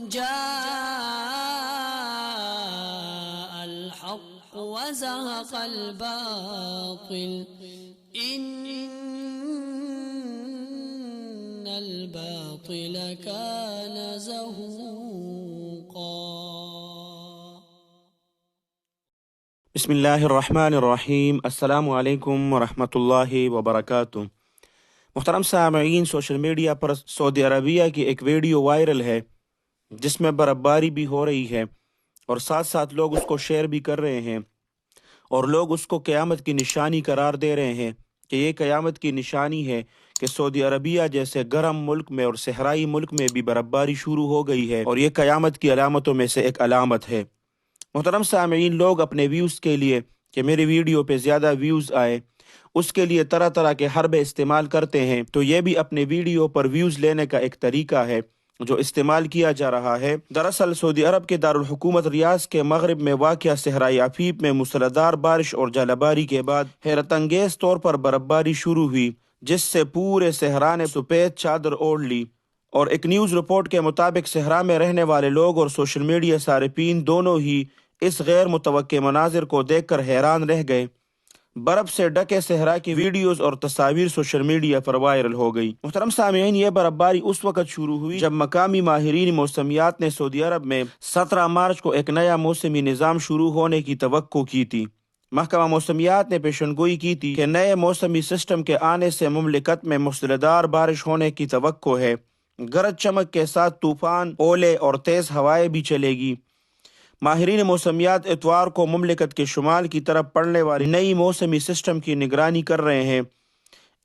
جاء الحق وزهق الباطل إن الباطل كان زهوقا. بسم اللہ الرحمن الرحیم. السلام علیکم ورحمۃ اللہ وبرکاتہ. محترم سامعین، سوشل میڈیا پر سعودی عربیہ کی ایک ویڈیو وائرل ہے جس میں برفباری بھی ہو رہی ہے اور ساتھ ساتھ لوگ اس کو شیئر بھی کر رہے ہیں اور لوگ اس کو قیامت کی نشانی قرار دے رہے ہیں کہ یہ قیامت کی نشانی ہے کہ سعودی عربیہ جیسے گرم ملک میں اور صحرائی ملک میں بھی برفباری شروع ہو گئی ہے اور یہ قیامت کی علامتوں میں سے ایک علامت ہے. محترم سامعین، لوگ اپنے ویوز کے لیے کہ میری ویڈیو پہ زیادہ ویوز آئے اس کے لیے طرح طرح کے حربے استعمال کرتے ہیں. تو یہ بھی اپنے ویڈیو پر ویوز لینے کا ایک طریقہ ہے جو استعمال کیا جا رہا ہے. دراصل سعودی عرب کے دارالحکومت ریاض کے مغرب میں واقع صحرائی عفیف میں موسلادھار بارش اور ژالہ باری کے بعد حیرت انگیز طور پر برفباری شروع ہوئی جس سے پورے صحرا نے سفید چادر اوڑھ لی. اور ایک نیوز رپورٹ کے مطابق صحرا میں رہنے والے لوگ اور سوشل میڈیا صارفین دونوں ہی اس غیر متوقع مناظر کو دیکھ کر حیران رہ گئے. برف سے ڈکے صحرا کی ویڈیوز اور تصاویر سوشل میڈیا پر وائرل ہو گئی. محترم سامعین، یہ برفباری اس وقت شروع ہوئی جب مقامی ماہرین موسمیات نے سعودی عرب میں 17 مارچ کو ایک نیا موسمی نظام شروع ہونے کی توقع کی تھی. محکمہ موسمیات نے پیشن گوئی کی تھی کہ نئے موسمی سسٹم کے آنے سے مملکت میں موسلادھار بارش ہونے کی توقع ہے. گرج چمک کے ساتھ طوفان، اولے اور تیز ہوائیں بھی چلے گی. ماہرین موسمیات اتوار کو مملکت کے شمال کی طرف پڑنے والی نئی موسمی سسٹم کی نگرانی کر رہے ہیں.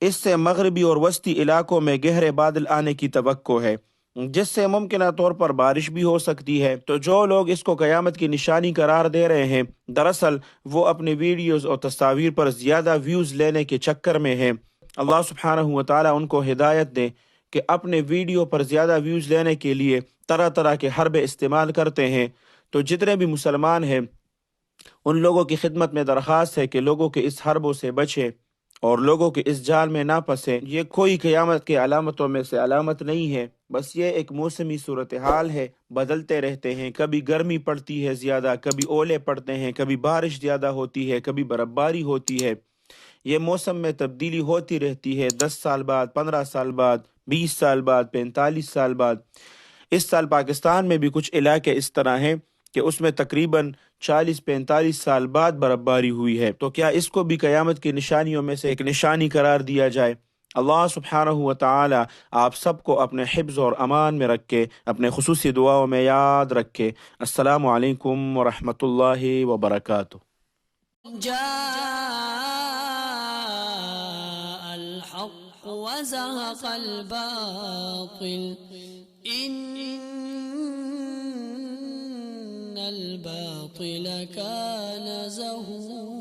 اس سے مغربی اور وسطی علاقوں میں گہرے بادل آنے کی توقع ہے جس سے ممکنہ طور پر بارش بھی ہو سکتی ہے. تو جو لوگ اس کو قیامت کی نشانی قرار دے رہے ہیں دراصل وہ اپنی ویڈیوز اور تصاویر پر زیادہ ویوز لینے کے چکر میں ہیں. اللہ سبحانہ و تعالیٰ ان کو ہدایت دے کہ اپنے ویڈیو پر زیادہ ویوز لینے کے لیے طرح طرح کے حربے استعمال کرتے ہیں. تو جتنے بھی مسلمان ہیں ان لوگوں کی خدمت میں درخواست ہے کہ لوگوں کے اس حربوں سے بچیں اور لوگوں کے اس جال میں نہ پھنسیں. یہ کوئی قیامت کے علامتوں میں سے علامت نہیں ہے، بس یہ ایک موسمی صورتحال ہے، بدلتے رہتے ہیں. کبھی گرمی پڑتی ہے زیادہ، کبھی اولے پڑتے ہیں، کبھی بارش زیادہ ہوتی ہے، کبھی برفباری ہوتی ہے. یہ موسم میں تبدیلی ہوتی رہتی ہے 10 سال بعد، 15 سال بعد، 20 سال بعد، 45 سال بعد. اس سال پاکستان میں بھی کچھ علاقے اس طرح ہیں کہ اس میں تقریباً 40-45 سال بعد برفباری ہوئی ہے. تو کیا اس کو بھی قیامت کی نشانیوں میں سے ایک نشانی قرار دیا جائے؟ اللہ سبحانہ و تعالی آپ سب کو اپنے حفظ اور امان میں رکھے، اپنے خصوصی دعاؤں میں یاد رکھے. السلام علیکم ورحمۃ اللہ وبرکاتہ. جاء الحق وزهق الباطل إن الباطل كان زهوقا.